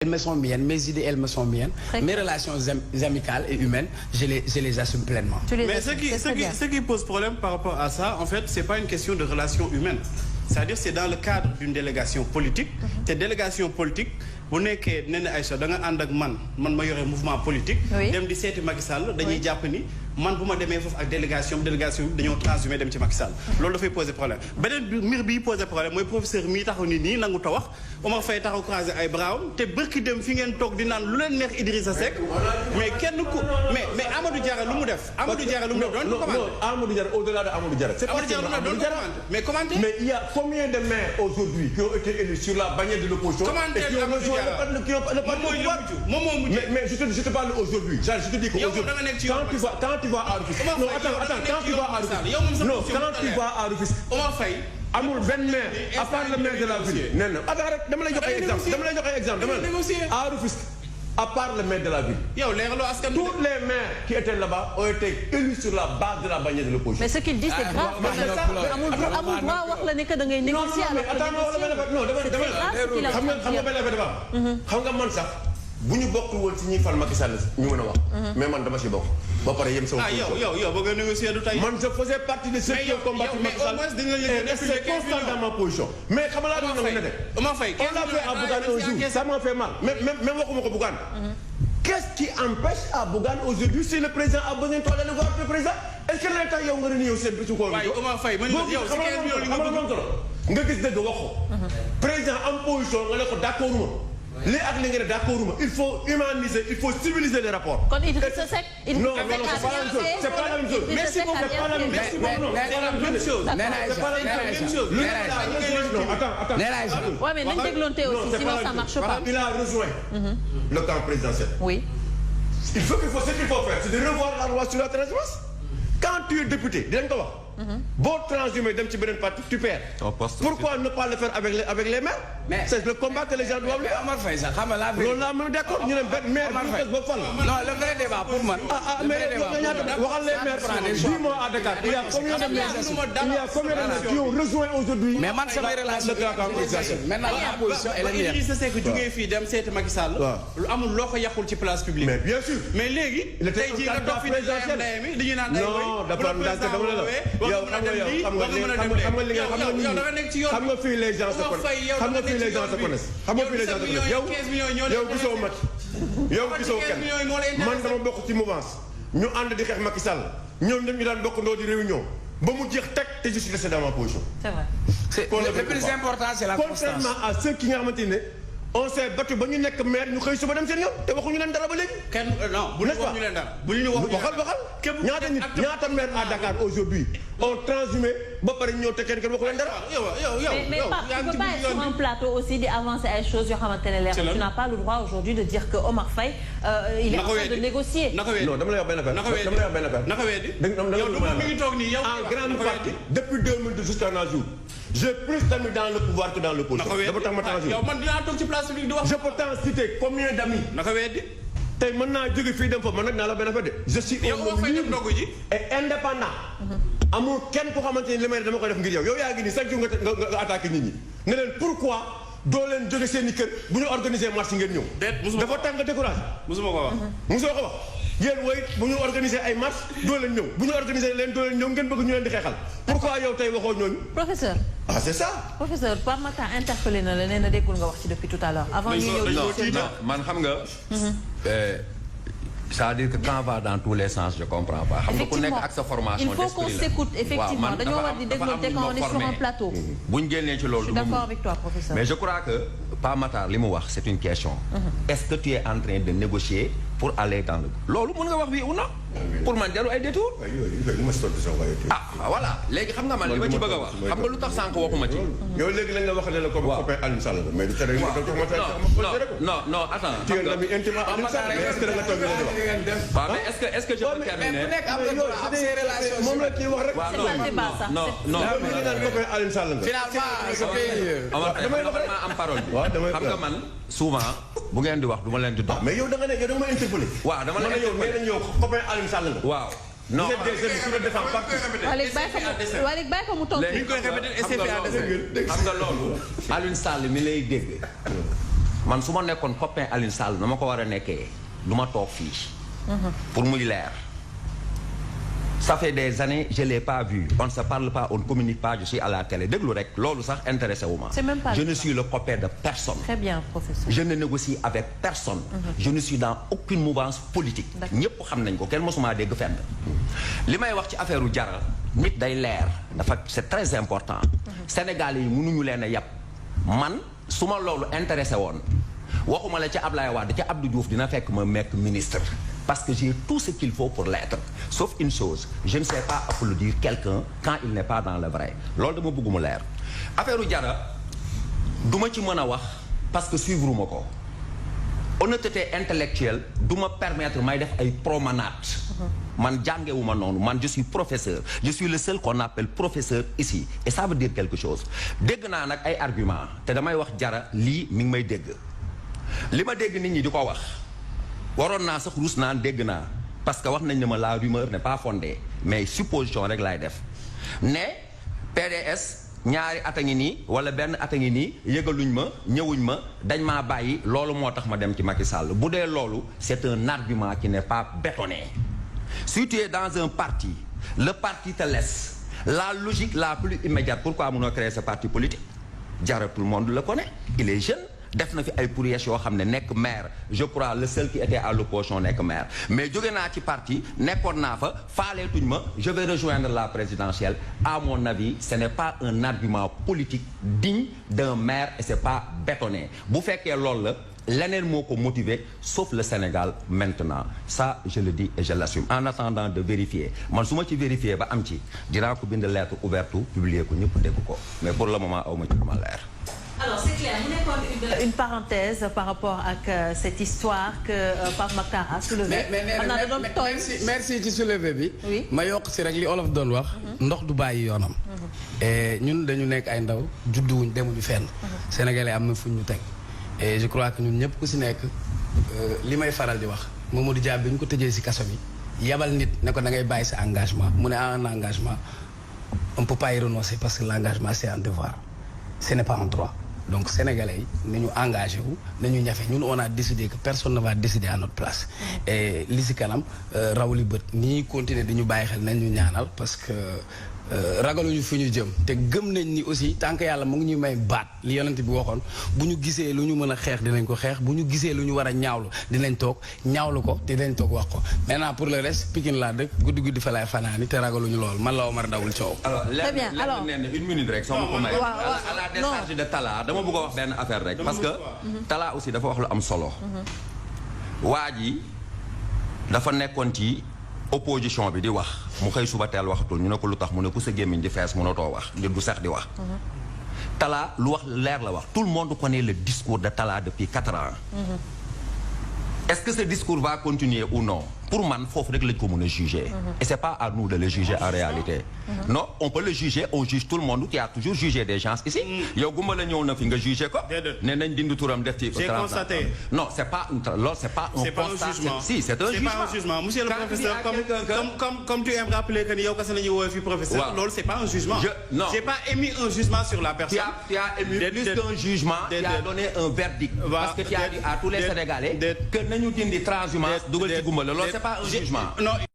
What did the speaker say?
Elles me sont miennes, mes idées, elles me sont miennes. Mes relations amicales et humaines, je les assume pleinement. Mais ce qui pose problème par rapport à ça, en fait, c'est pas une question de relations humaines. C'est-à-dire c'est dans le cadre d'une délégation politique. Cette délégation politique, bu nekkee nee na Aïcha da nga ànd ak man ma yore mouvement politique. dem di seeti Macky Sall dañuy jàpp ni man bu ma demee foofu ak délégation bi dañoo transhumé dem ci Macky Sall. loolu dafay poser problème beneen mbir bii poser problème mooy professeur mii taxaw nii nangu ta wax Omar Faye taxaw croiser ay bras te bërki dem fi ngeen toog di naan lu leen neex Idrissa Seck mais kenn ku mais Amadou Diarra lu mu def. Amadou Diarra lu mu def doon commenter. Non, Amadou Diarra au-delà de Amadou Diarra. C'est Amadou Diarra doon commenter mais commenter. Mais il y a combien de maires aujourd'hui qui ont été élus sur la bannière de l'opposition et qui ont rejoint le parti au pouvoir. Mais je te parle aujourd'hui. Je te dis qu'aujourd'hui, quand tu vas à Rufisque. Non, attends, quand tu vas à Rufisque. Non, quand tu vas à Rufisque. Omar Faye. amul benn maire à part le maire de la ville. nee na attends rek dama lay jox ay exemple à Rufisque à part le maire de la ville. yow leeraloo askan tous les maires qui étaient là-bas ont été élus sur la base de la bannière de l'opposition. Mais ce qu'il dit c'est grave. amul droit wax la ne que da ngay négocier. non mais attends non xam nga benn affaire dafa am. xam nga man sax bu ñu bokkul woon ci ñi fal Macky Sall ñu mën a wax. mais man dama ci bokk. ba pare yem sama yow bëgg nga négocier du tey. man je faisais partie de ceux qui ont combattu Macky Sall et resté constant dans ma position. mais xam nga laa doon nangu ne de. Omar Faye on l'a fait à Bougane un jour ça m'a fait mal même waxuma ko Bougane. Qu'est-ce qui empêche à Bougane aujourd'hui si le président a besoin de toi d'aller voir le président est-ce que l'État yow nga ne yow seen bisu ko. waaye Omar Faye man yow si 15 millions li nga bëgg nga gis dëgg wax ko. président en position nga ne ko d'accord ma. li ak li nga ne d'accord ma il faut humaniser il faut civiliser les rapports. Kon Idrissa Seck. Non, c'est pas la même chose. Merci beaucoup, c'est pas la même chose. Ouais, mais nañ dégloonte aussi sinon ça marche pas. Il a rejoint le camp présidentiel. Oui. Ce qu'il faut faire, c'est de revoir la loi sur la transhumance. Quand tu es député, dinañ ko wax. boo transhumé dem ci beneen parti tu perds. Pourquoi ne pas le faire avec les maires? Mais c'est le combat que les gens doivent faire. Omar Faye sax xam nga la loolu laa mën d'accord ñu ne maire bu ba fal. Non, le vrai débat pour moi. Mais waxal les maires. Dis-moi à Dakar, il y a combien de maires qui ont rejoint aujourd'hui? Mais man samay relation maintenant la position elle est mienne. Idrissa Seck jógee fii dem seeti Macky Sall. lu amul loo ko yàqul ci place publique. Mais bien sûr. Mais léegi tey jii nga toog fi di ñu naan ay non dafa dama la yow xam nga fii les gens se connaissent. yow gisoo mat yow gisoo kenn man dama bokk ci mouvance ñu ànd di xeex Macky Sall ñoom ñëpp ñu daan bokk ndoo di réunion ba mu jeex teg te je suis resté dans ma position. C'est vrai. Le plus important c'est la constance. Contrairement à ceux qui nga xamante ne on s'est battu ba ñu nekk maire ñu xëy suba dem seen yoon te waxuñu leen dara ba léegi. kenn non bu ñu waxuñu leen dara. bu ñu waxal ñaata maire à Dakar aujourd'hui ont transhumé ba pare ñëw te kenn waxu leen dara. mais tu peux pas être sur un plateau aussi di avancer ay choses yoo xamante ne leer. Tu n'as pas le droit aujourd'hui de dire que Omar Faye il est en train de négocier. non dama lay wax benn affaire. naka weddi yow mi ngi toog nii yow en grande partie depuis 2012 jusqu'à nos jours j'ai plus d'amis dans le pouvoir que dans l'opposition. dafa tax ma transhumé. yow man dinaa toog ci place publique di wax. je peux t'en citer combien d'amis. naka weddi. tey mën naa jóge fii dem fa man nag naa la benn affaire de. je suis libre et indépendant. amul kenn ko xamante ni li may dama koy def ngir yow yaa ngi nii chaque jour nga attaqué nit ñi ne leen pourquoi doo leen jóge seen i kër bu ñu organiser marche ngeen ñëw. dafa tax nga découragé. musuma ko wax. musoo ko wax yéen woy bu ñu organiser ay marche doo leen ñëw bu ñu organiser leen doo leen ñëw ngeen bëgg ñu leen di xeexal pourquoi yow tey waxoo ñooñu. Professeur. ah c'est ça. Professeur Pape Makhtar interpellé na la nee na déggul nga wax ci depuis tout à l'heure avant ñu ñëw non man xam nga. c'est-à-dire que quand on va dans tous les sens je comprends pas. xam nga ku nekk ak sa formation. il faut qu'on s'écoute effectivement dañoo war di dégloonte quand on est sur un plateau. bu ñu génnee ci loolu. je suis d'accord avec toi professeur. mais je crois que Pape Makhtar li mu wax c'est une question. est-ce que tu es en train de négocier pour aller dans le. loolu mën nga wax oui ou non. pour man jarul ay détour. ah voilà léegi xam nga man li ma ci bëgg a wax. xam nga lu tax sànq waxuma ci. yow léegi lañ la wax ne la comme copain Aliou Sall la mais du tere nga jox ma non attends. tu es l'ami intime Aliou Sall est-ce que da nga toog di wax. waaw mais est-ce que je peux terminer. moom la kii wax rek. c'est pas le débat ça. non copain Aliou Sall nga. finalement dama am parole bi. xam nga man souvent bu ngeen di wax du ma leen di dox. mais yow da nga ne yow da nga ma interpellé. waaw dama la interpellé yow copain Aliou Sall nga. waaw. non Walick bàyyi ko mu tontu. xam nga loolu Aliou Sall mi lay dégg man su ma nekkoon copain Alioune Sall na ma ko war a nekkee du ma toog fii. pour muy leer. ça fait des années je l'ai pas vu on ne se parle pas on ne communique pas je suis à la télé déglu rek loolu sax intéressé wu ma. c'est même pas je ne suis le copain de personne. très bien professeur. je ne négocie avec personne. je ne suis dans aucune mouvance politique. ñëpp xam nañ ko kenn mosuma dégg fenn. li may wax ci affaire u Jara nit day leer dafa c'est très important. Sénégal yi mënuñu leen a yàpp man su ma loolu intéressé woon waxuma la ca Ablaye Wade ca Abdou Diouf dina fekk ma nekk ministre. parce que j'ai tout ce qu'il faut pour l'être sauf une chose je ne sais pas applaudir quelqu'un quand il n'est pas dans le vrai loolu dama bëgg mu leer affaire u Jara du ma ci mën a wax parce que suivre ma ko honnêteté intellectuelle du ma permettre may def ay promenade man jàngewuma noonu man je suis professeur je suis le seul qu'on appelle professeur ici et ça veut dire quelque chose dégg naa nag ay argument te damay wax Jara lii mi ngi may dégg li ma dégg nit ñi di ko wax waroon naa sax ruus naan dégg naa parce que wax nañ ne ma la rumeur n'est pas fondée mais supposition rek laay def ne PDS ñaari at a ngi nii wala benn at a ngi nii yëgaluñ ma ñëwuñ ma dañ maa bàyyi loolu moo tax ma dem ci Macky Sall bu dee loolu c'est un argument qui n'est pas bétonné si tu es dans un parti le parti te laisse la logique la plus immédiate pourquoi mënoo créer ce parti politique Jara tout le monde le connaît il est jeune def na fi ay prouesses yoo xam ne nekk maire je crois le seul qui était à l'opposition nekk maire mais jóge naa ci parti nekkoon naa fa faaleetuñ ma je vais rejoindre la présidentielle à mon avis ce n'est pas un argument politique digne d'un maire et c'est pas bétonné bu fekkee loolu la leneen moo ko motiver sauf le Sénégal maintenant ça je le dis et je l'assume en attendant de vérifier man su ma ci vérifier ba am ci dinaa ko bind lettre ouverte publier ko ñëpp dégg ko mais pour le moment aw ma ci ma leer. Alors c'est clair mu nekkoon une parenthèse par rapport ak cette histoire que Pape Makhtar a soulevé. merci ci soulevé bi. oui ma yokk si rek li olof doon wax. ndox du bàyyi yoonam. et ñun dañu nekk ay ndaw judduwuñ demuñu fenn. Sénégalais am na fuñ ñu teg. et je crois que ñun ñëpp ku si nekk li may faral di wax Mamadou Dia bi ñu ko tëjee si kaso bi yabal nit ne ko da ngay bàyyi sa engagement mu ne un engagement on peut pas y renoncer parce que l'engagement c'est un devoir ce n'est pas un droit. donc sénégalais yi nañu engagé wu nañu ñafe ñun on a décidé que personne ne va décider à notre place et li si kanam raw li bët ni continuer di ñu bàyyi xel nañ ñu ñaanal parce que ragaluñu fu ñu jëm te gëm nañ ni aussi tant que yàlla mu ngi ñuy may baat li yonent bi waxoon bu ñu gisee lu ñu mën a xeex dinañ ko xeex bu ñu gisee lu ñu war a ñaawlu dinañ toog ñaawlu ko te dinañ toog wax ko maintenant pour le reste Pikine laa dëkk guddi fa laay fanaani te ragaluñu loolu man la Omar Dawul Coow. très bien alors une minute rek soo ma ko may à la décharge de Talla dama bëgg a wax benn affaire rek parce que Talla aussi dafa wax lu am solo waa ji dafa nekkoon ci opposition bi di wax mu xëy suba teel waxatul ñu ne ko lu tax mu ne ku sa gémmiñ di fees mënatoo wax nit du sax di wax Talla lu wax leer la wax tout le monde connaît le discours de Talla depuis 4 ans est-ce que ce discours va continuer ou non pour man foofu rek lañ ko mën a juger et c'est pas à nous de le juger en réalité non on peut le juger on juge tout le monde qui a toujours jugé des gens ici yow gumba la ñëw na fi nga juger ko ne nañ dindi turam def ci j'ai constaté non c'est pas loolu c'est pas un constat si c'est un jugement monsieur le professeur comme tu aimes rappeler que ni yow kese la ñuy woowee fi professeur loolu c'est pas un jugement non j'ai pas émis un jugement sur la personne tu as émis plus qu'un jugement tu as donné un verdict parce que tu as dit à tous les Sénégalais que nañu dindi transhumance dugal ci gumba la loolu c'est pas un jugement.